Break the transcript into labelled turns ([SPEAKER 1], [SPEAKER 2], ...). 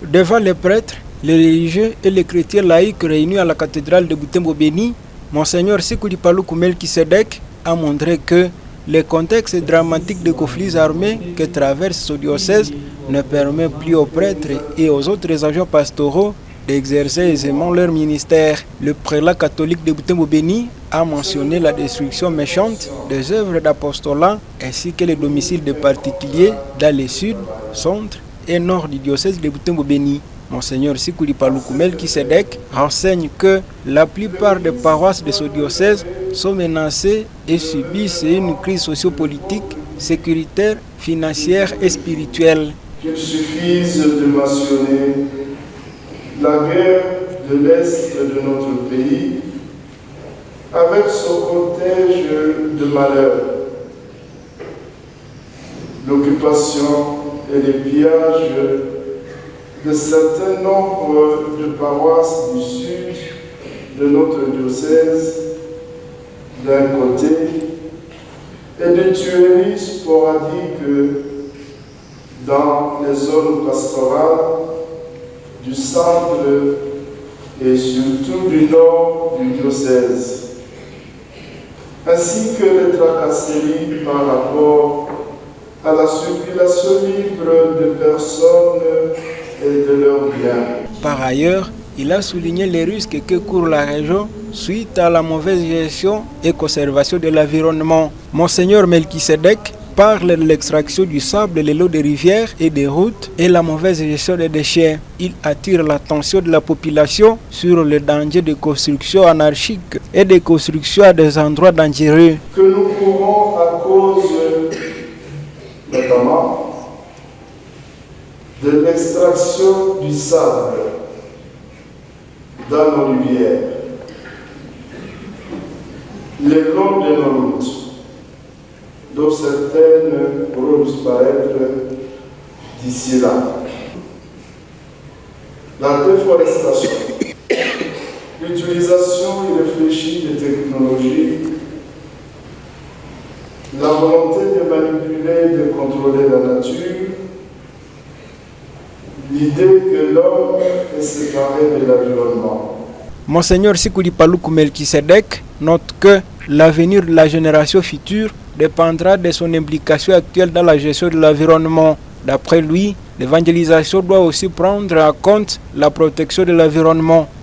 [SPEAKER 1] Devant les prêtres, les religieux et les chrétiens laïcs réunis à la cathédrale de Butembo-Beni, Monseigneur Sikuli Paluku Melkisedek a montré que le contexte dramatique de conflits armés que traverse ce diocèse ne permet plus aux prêtres et aux autres agents pastoraux d'exercer aisément leur ministère. Le prélat catholique de Butembo-Beni a mentionné la destruction méchante des œuvres d'apostolat ainsi que les domiciles de particuliers dans le sud, centre et nord du diocèse de Butembo-Beni. Monseigneur Sikuli Paluku Melkisedek renseigne que la plupart des paroisses de ce diocèse sont menacées et subissent une crise sociopolitique, sécuritaire, financière et spirituelle.
[SPEAKER 2] Qu'il suffise de mentionner la guerre de l'Est de notre pays avec son cortège de malheurs, l'occupation et les pillages de certains nombres de paroisses du sud de notre diocèse d'un côté et de tueries sporadiques dans les zones pastorales du centre et surtout du nord du diocèse, ainsi que les tracasseries par rapport à la circulation libre de personnes et de leurs biens.
[SPEAKER 1] Par ailleurs, il a souligné les risques que court la région suite à la mauvaise gestion et conservation de l'environnement. Monseigneur Melkisedek parle de l'extraction du sable le long des rivières et des routes et la mauvaise gestion des déchets. Il attire l'attention de la population sur le danger de construction anarchique et de construction à des endroits dangereux.
[SPEAKER 2] Que nous courons à cause notamment de l'extraction du sable dans nos rivières, le long de nos routes, dont certaines pourront disparaître d'ici là. La déforestation, l'utilisation irréfléchie des technologies, la volonté de manipuler et de contrôler la nature, l'idée que l'homme est séparé de l'environnement.
[SPEAKER 1] Monseigneur Sikuli Paluku Melkisedek note que l'avenir de la génération future dépendra de son implication actuelle dans la gestion de l'environnement. D'après lui, l'évangélisation doit aussi prendre en compte la protection de l'environnement.